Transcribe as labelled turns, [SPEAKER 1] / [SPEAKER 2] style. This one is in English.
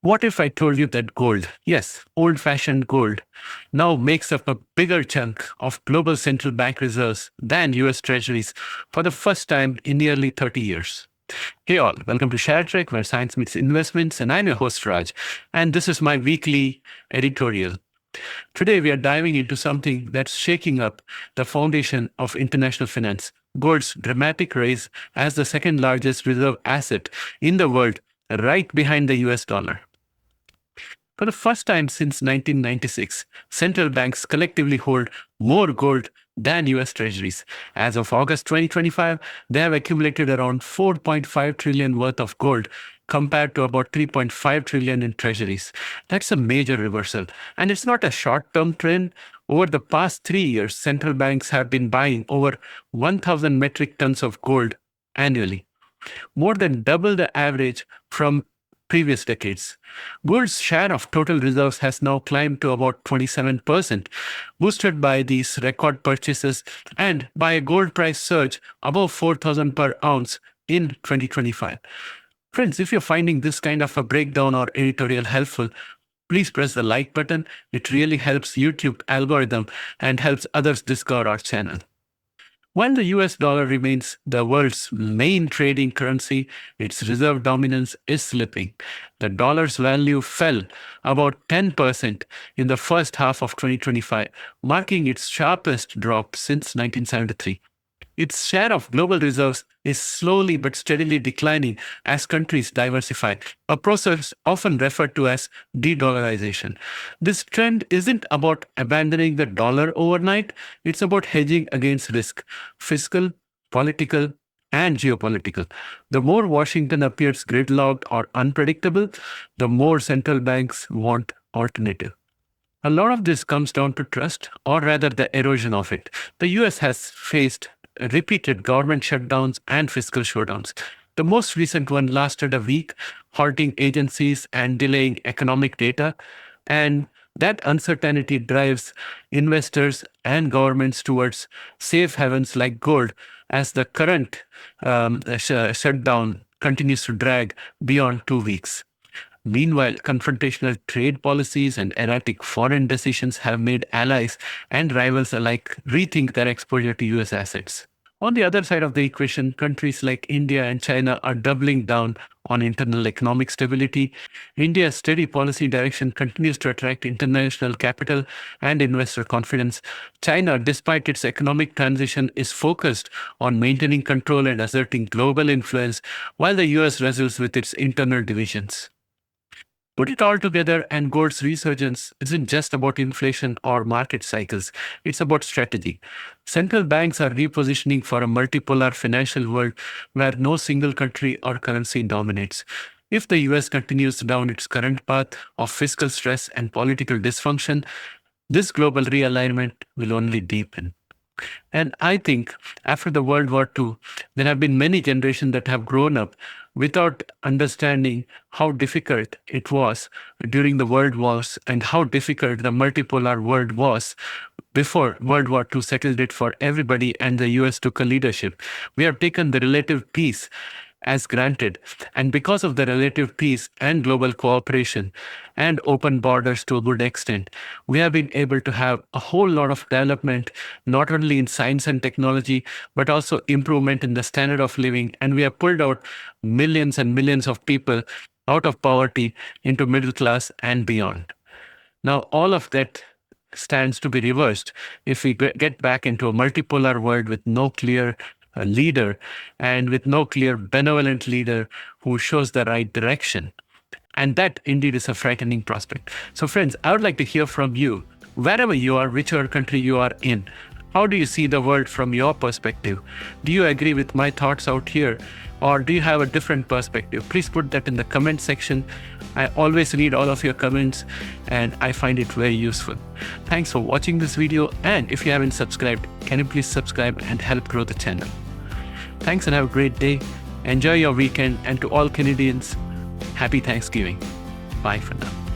[SPEAKER 1] What if I told you that gold, yes, old-fashioned gold, now makes up a bigger chunk of global central bank reserves than US Treasuries for the first time in nearly 30 years? Hey all, welcome to ShareTreck, where science meets investments, and I'm your host Raj, and this is my weekly editorial. Today we are diving into something that's shaking up the foundation of international finance, gold's dramatic rise as the second largest reserve asset in the world, right behind the US dollar. For the first time since 1996, central banks collectively hold more gold than US Treasuries. As of August 2025, they have accumulated around 4.5 trillion worth of gold compared to about 3.5 trillion in treasuries. That's a major reversal. And it's not a short-term trend. Over the past 3 years, central banks have been buying over 1,000 metric tons of gold annually, more than double the average from previous decades. Gold's share of total reserves has now climbed to about 27%, boosted by these record purchases and by a gold price surge above 4,000 per ounce in 2025. Friends, if you're finding this kind of a breakdown or editorial helpful, please press the like button. It really helps YouTube algorithm and helps others discover our channel. While the US dollar remains the world's main trading currency, its reserve dominance is slipping. The dollar's value fell about 10% in the first half of 2025, marking its sharpest drop since 1973. Its share of global reserves is slowly but steadily declining as countries diversify, a process often referred to as de-dollarization. This trend isn't about abandoning the dollar overnight, it's about hedging against risk, fiscal, political, and geopolitical. The more Washington appears gridlocked or unpredictable, the more central banks want alternative. A lot of this comes down to trust, or rather the erosion of it. The US has faced repeated government shutdowns and fiscal showdowns. The most recent one lasted a week, halting agencies and delaying economic data. And that uncertainty drives investors and governments towards safe havens like gold as the current shutdown continues to drag beyond 2 weeks. Meanwhile, confrontational trade policies and erratic foreign decisions have made allies and rivals alike rethink their exposure to US assets. On the other side of the equation, countries like India and China are doubling down on internal economic stability. India's steady policy direction continues to attract international capital and investor confidence. China, despite its economic transition, is focused on maintaining control and asserting global influence, while the US wrestles with its internal divisions. Put it all together, and gold's resurgence isn't just about inflation or market cycles, it's about strategy. Central banks are repositioning for a multipolar financial world where no single country or currency dominates. If the US continues down its current path of fiscal stress and political dysfunction, this global realignment will only deepen. And I think after the World War II, there have been many generations that have grown up without understanding how difficult it was during the World Wars and how difficult the multipolar world was before World War II settled it for everybody and the US took a leadership. We have taken the relative peace as granted. And because of the relative peace and global cooperation and open borders to a good extent, we have been able to have a whole lot of development, not only in science and technology, but also improvement in the standard of living. And we have pulled out millions and millions of people out of poverty into middle class and beyond. Now, all of that stands to be reversed if we get back into a multipolar world with no clear leader and with no clear benevolent leader who shows the right direction. And that indeed is a frightening prospect. So friends, I would like to hear from you. Wherever you are, whichever country you are in, how do you see the world from your perspective? Do you agree with my thoughts out here? Or do you have a different perspective? Please put that in the comment section. I always read all of your comments and I find it very useful. Thanks for watching this video. And if you haven't subscribed, can you please subscribe and help grow the channel? Thanks and have a great day. Enjoy your weekend. And to all Canadians, happy Thanksgiving. Bye for now.